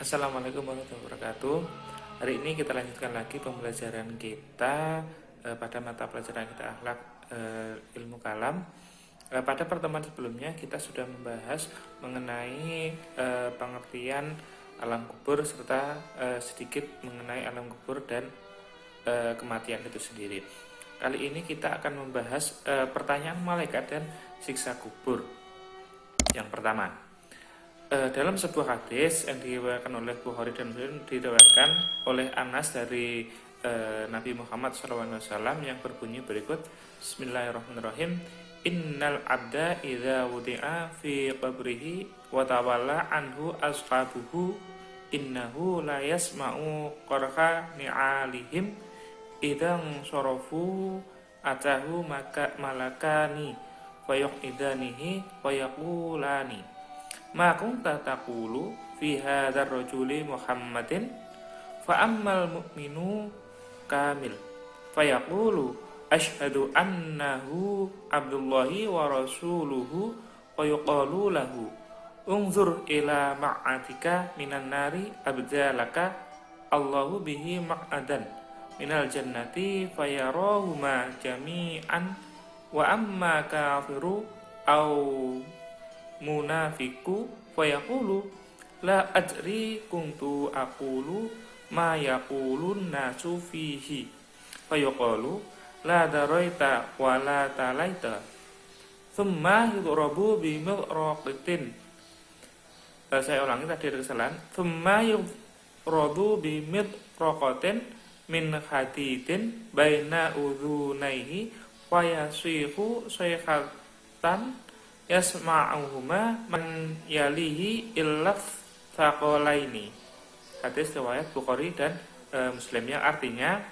Assalamualaikum warahmatullahi wabarakatuh. Hari ini kita lanjutkan lagi pembelajaran kita pada mata pelajaran kita akhlak ilmu kalam. Pada pertemuan sebelumnya kita sudah membahas mengenai pengertian alam kubur serta sedikit mengenai alam kubur dan kematian itu sendiri. Kali ini kita akan membahas pertanyaan malaikat dan siksa kubur. Yang pertama, dalam sebuah hadis yang diriwayatkan oleh Bukhari dan Muslim, diriwayatkan oleh Anas dari Nabi Muhammad SAW yang berbunyi berikut: Bismillahirrahmanirrahim. Innal abda idza wudi'a fi qabrihi wa tawalla anhu ashabuhu innahu la yasma'u qarha ni'alihim idang sorofu atahu maka malakani fayuqidanihi fayaqulani ma kunta taqulu fi hadzal rajuli Muhammadin fa ammal mu'minu kamil fayaqulu asyhadu annahu abdullahi wa rasuluhu wa yuqalu lahu unzur ila ma'atika minan nari abdalaka Allahu bihi ma'adan minal jannati fayarahuma jami'an wa amma kafiru au munafiku fayaqulu la adri kuntu aqulu ma yaqulun nasu fihi fayaqulu la daraita wa la talaita thumma yudrabu bimilraqatin. Saya ulangi, tadi ada kesalahan. Thumma yudrabu bimilraqatin min hadidin baina udhunaihi fayasihu sayhatan yasma'uhuma man yalihi illaf thaqalaini. Hadis riwayat Bukhari dan Muslim, yang artinya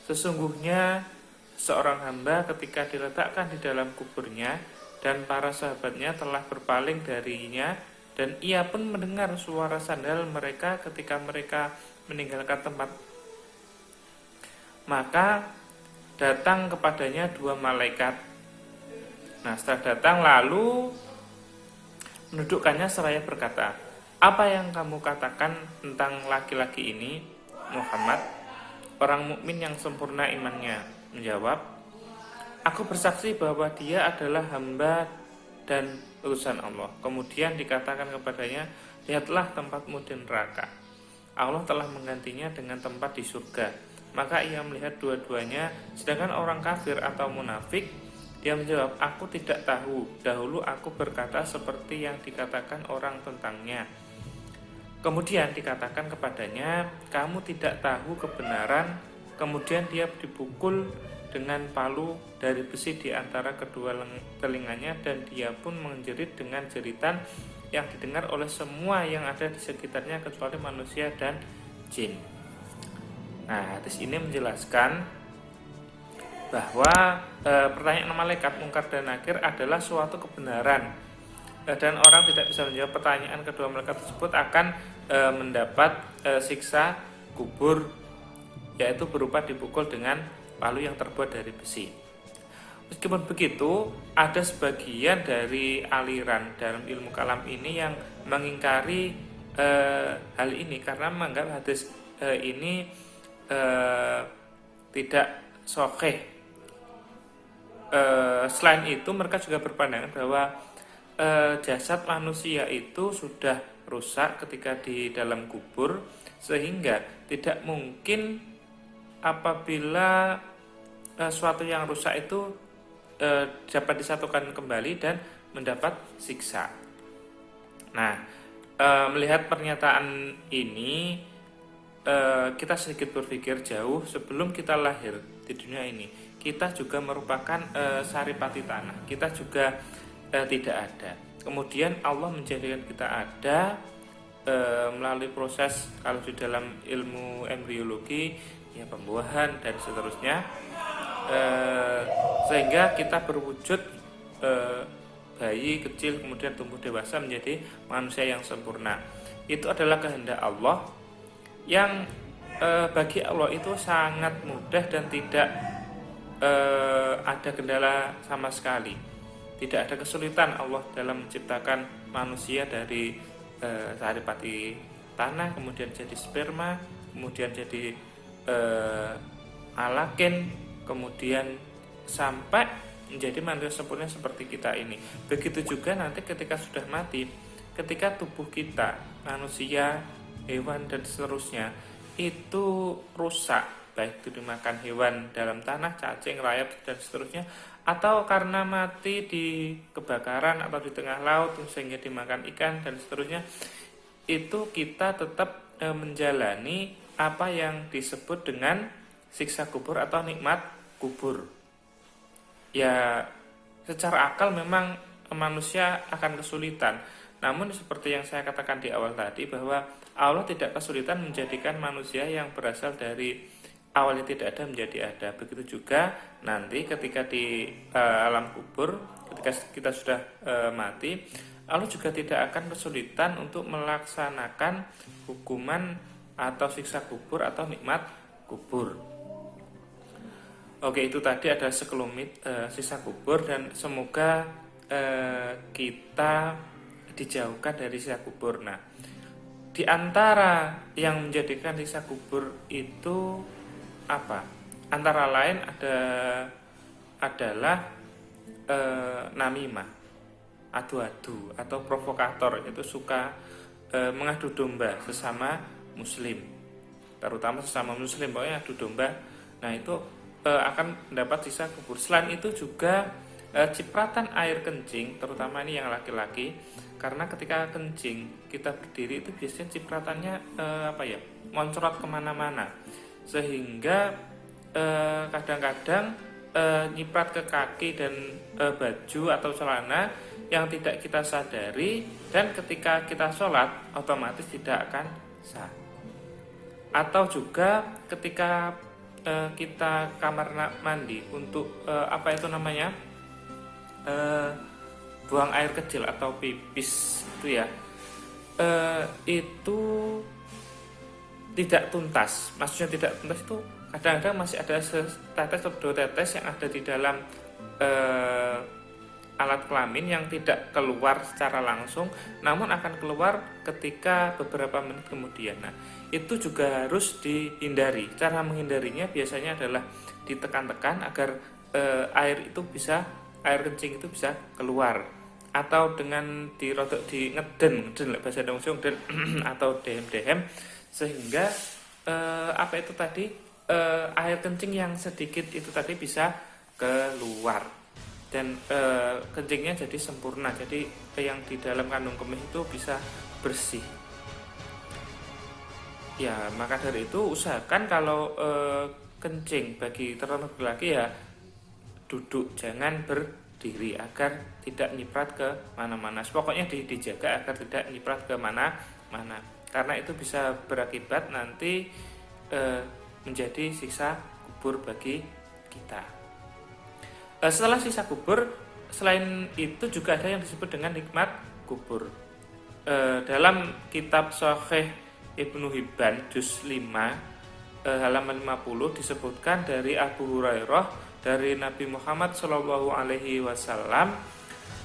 sesungguhnya seorang hamba ketika diletakkan di dalam kuburnya dan para sahabatnya telah berpaling darinya dan ia pun mendengar suara sandal mereka ketika mereka meninggalkan tempat, maka datang kepadanya dua malaikat. Nah, setelah datang lalu mendudukkannya seraya berkata, apa yang kamu katakan tentang laki-laki ini, Muhammad, orang mukmin yang sempurna imannya? Menjawab, aku bersaksi bahwa dia adalah hamba dan utusan Allah. Kemudian dikatakan kepadanya, lihatlah tempatmu di neraka. Allah telah menggantinya dengan tempat di surga. Maka ia melihat dua-duanya. Sedangkan orang kafir atau munafik, dia menjawab, aku tidak tahu. Dahulu aku berkata seperti yang dikatakan orang tentangnya. Kemudian dikatakan kepadanya, kamu tidak tahu kebenaran. Kemudian dia dipukul dengan palu dari besi di antara kedua telinganya, dan dia pun menjerit dengan jeritan yang didengar oleh semua yang ada di sekitarnya kecuali manusia dan jin. Nah, hadis ini menjelaskan bahwa pertanyaan malaikat mungkar dan nakir adalah suatu kebenaran, dan orang tidak bisa menjawab pertanyaan kedua malaikat tersebut akan mendapat siksa kubur, yaitu berupa dipukul dengan palu yang terbuat dari besi. Meskipun begitu, ada sebagian dari aliran dalam ilmu kalam ini yang mengingkari hal ini karena menganggap hadis ini tidak sahih. Selain itu, mereka juga berpandangan bahwa jasad manusia itu sudah rusak ketika di dalam kubur, sehingga tidak mungkin apabila suatu yang rusak itu dapat disatukan kembali dan mendapat siksa. Nah, melihat pernyataan ini, kita sedikit berpikir jauh. Sebelum kita lahir di dunia ini, kita juga merupakan saripati tanah. Kita juga tidak ada. Kemudian Allah menjadikan kita ada melalui proses, kalau di dalam ilmu embriologi, ya pembuahan dan seterusnya, sehingga kita berwujud bayi kecil, kemudian tumbuh dewasa menjadi manusia yang sempurna. Itu adalah kehendak Allah yang bagi Allah itu sangat mudah dan tidak ada kendala sama sekali. Tidak ada kesulitan Allah dalam menciptakan manusia dari saripati tanah, kemudian jadi sperma, kemudian jadi alaken, kemudian sampai menjadi manusia sempurna seperti kita ini. Begitu juga nanti ketika sudah mati, ketika tubuh kita, manusia, hewan dan seterusnya itu rusak, baik itu dimakan hewan dalam tanah, cacing, rayap dan seterusnya, atau karena mati di kebakaran atau di tengah laut sehingga dimakan ikan dan seterusnya, itu kita tetap menjalani apa yang disebut dengan siksa kubur atau nikmat kubur. Ya, secara akal memang manusia akan kesulitan. Namun seperti yang saya katakan di awal tadi, bahwa Allah tidak kesulitan menjadikan manusia yang berasal dari awalnya tidak ada menjadi ada. Begitu juga nanti ketika di alam kubur, ketika kita sudah mati, Allah juga tidak akan kesulitan untuk melaksanakan hukuman atau siksa kubur atau nikmat kubur. Oke, itu tadi ada sekelumit siksa kubur, dan semoga kita dijauhkan dari siksa kubur. Nah, di antara yang menjadikan siksa kubur itu apa? Antara lain adalah namimah, adu-adu atau provokator, yaitu suka mengadu domba sesama muslim, terutama sesama muslim, pokoknya adu domba. Nah, itu akan mendapat siksa kubur. Selain itu juga cipratan air kencing, terutama ini yang laki-laki, karena ketika kencing kita berdiri itu biasanya cipratannya moncrot kemana-mana, sehingga kadang-kadang nyiprat ke kaki dan baju atau celana yang tidak kita sadari, dan ketika kita sholat otomatis tidak akan sah. Atau juga ketika kita kamar mandi untuk buang air kecil atau pipis itu ya, itu tidak tuntas. Maksudnya tidak tuntas itu kadang-kadang masih ada setetes atau dua tetes yang ada di dalam alat kelamin yang tidak keluar secara langsung, namun akan keluar ketika beberapa menit kemudian. Nah, itu juga harus dihindari. Cara menghindarinya biasanya adalah ditekan-tekan agar air kencing itu bisa keluar, atau dengan ngeden bahasa Indonesia atau dehem, sehingga air kencing yang sedikit itu tadi bisa keluar, dan kencingnya jadi sempurna, jadi yang di dalam kandung kemih itu bisa bersih. Ya, maka dari itu usahakan kalau kencing bagi terutama laki ya duduk, jangan berdiri agar tidak nyiprat ke mana-mana. Pokoknya dijaga agar tidak nyiprat ke mana-mana, karena itu bisa berakibat nanti menjadi siksa kubur bagi kita. Setelah siksa kubur, selain itu juga ada yang disebut dengan nikmat kubur. Dalam kitab Sahih Ibnu Hibban juz 5 halaman 50 disebutkan dari Abu Hurairah dari Nabi Muhammad Shallallahu Alaihi Wasallam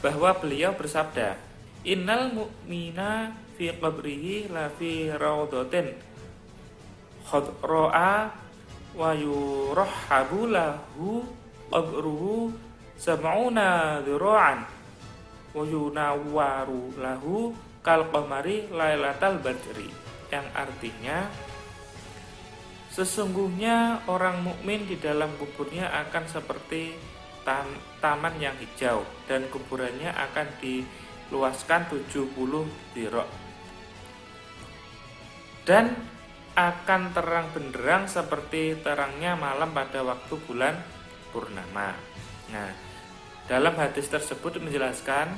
bahwa beliau bersabda, Innal mu'mina fi qabrihi la fi raudatin khadra'a wa yurahhabu lahu qabruhu sab'una dhira'an wa yunawwaru lahu kal qamari lailatal badri, yang artinya sesungguhnya orang mukmin di dalam kuburnya akan seperti taman yang hijau, dan kuburannya akan diluaskan 70 dhira' dan akan terang benderang seperti terangnya malam pada waktu bulan purnama. Nah, dalam hadis tersebut menjelaskan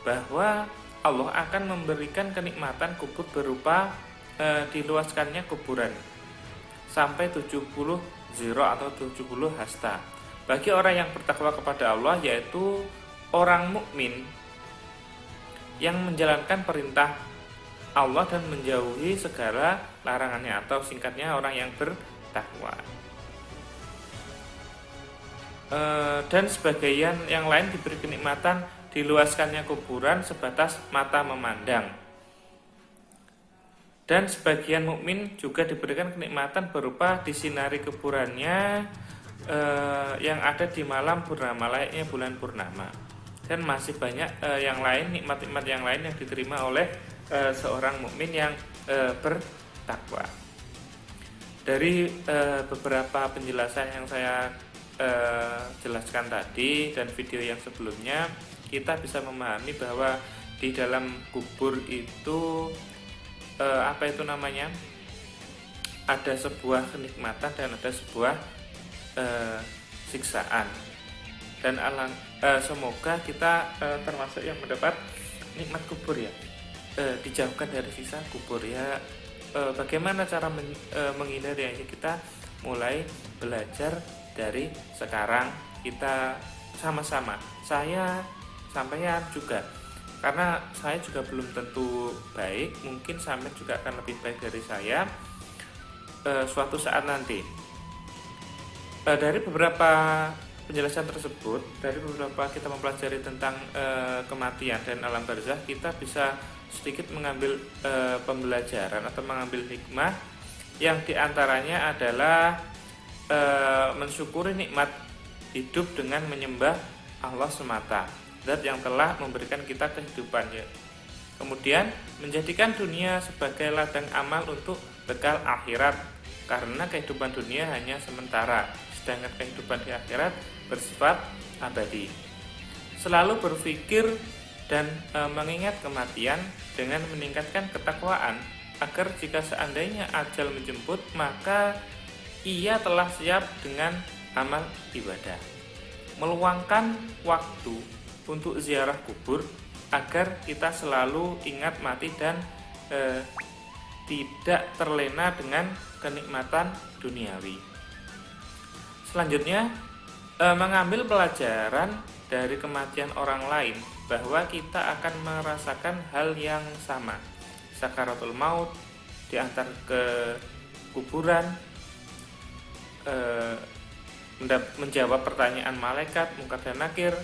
bahwa Allah akan memberikan kenikmatan kubur berupa diluaskannya kuburan sampai 70 zira atau 70 hasta bagi orang yang bertakwa kepada Allah, yaitu orang mukmin yang menjalankan perintah Allah dan menjauhi segala larangannya, atau singkatnya orang yang bertakwa. Dan sebagian yang lain diberi kenikmatan diluaskannya kuburan sebatas mata memandang. Dan sebagian mukmin juga diberikan kenikmatan berupa disinari kuburannya yang ada di malam purnama, layaknya bulan purnama. Dan masih banyak yang lain, nikmat-nikmat yang lain yang diterima oleh seorang mukmin yang bertakwa. Dari beberapa penjelasan yang saya jelaskan tadi dan video yang sebelumnya, kita bisa memahami bahwa di dalam kubur itu ada sebuah kenikmatan dan ada sebuah siksaan. Dan semoga kita termasuk yang mendapat nikmat kubur ya, dijauhkan dari siksa kubur ya. Bagaimana cara menghindarinya? Kita mulai belajar dari sekarang, kita sama-sama, saya sampean juga, karena saya juga belum tentu baik, mungkin sampean juga akan lebih baik dari saya suatu saat nanti. Dari beberapa penjelasan tersebut, dari beberapa kita mempelajari tentang kematian dan alam barzah, kita bisa sedikit mengambil pembelajaran atau mengambil hikmah, yang diantaranya adalah mensyukuri nikmat hidup dengan menyembah Allah semata, Zat yang telah memberikan kita kehidupan ya. Kemudian menjadikan dunia sebagai ladang amal untuk bekal akhirat, karena kehidupan dunia hanya sementara, sedangkan kehidupan di akhirat bersifat abadi. Selalu berpikir dan mengingat kematian dengan meningkatkan ketakwaan, agar jika seandainya ajal menjemput, maka ia telah siap dengan amal ibadah. Meluangkan waktu untuk ziarah kubur agar kita selalu ingat mati dan tidak terlena dengan kenikmatan duniawi. Selanjutnya, mengambil pelajaran dari kematian orang lain, bahwa kita akan merasakan hal yang sama, sakaratul maut, diantar ke kuburan, menjawab pertanyaan malaikat, mungkar dan nakir.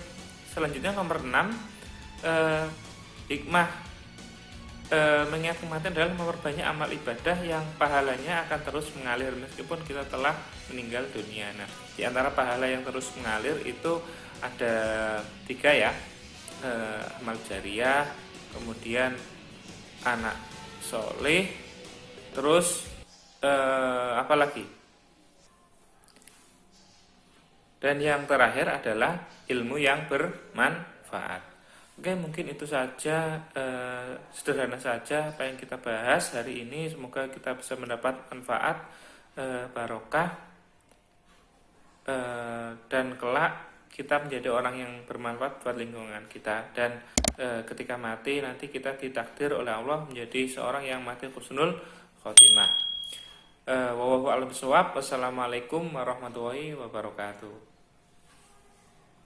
Selanjutnya nomor 6, hikmah mengingat kematian adalah memperbanyak amal ibadah yang pahalanya akan terus mengalir meskipun kita telah meninggal dunia. Nah, di antara pahala yang terus mengalir itu ada 3 ya, amal jariah, kemudian anak soleh, terus apa lagi? Dan yang terakhir adalah ilmu yang bermanfaat. Oke, mungkin itu saja, sederhana saja apa yang kita bahas hari ini. Semoga kita bisa mendapat manfaat, barokah, dan kelak kita menjadi orang yang bermanfaat buat lingkungan kita. Dan ketika mati nanti kita ditakdir oleh Allah menjadi seorang yang mati husnul khotimah. Wallahu a'lam bishawab. Wassalamualaikum warahmatullahi wabarakatuh.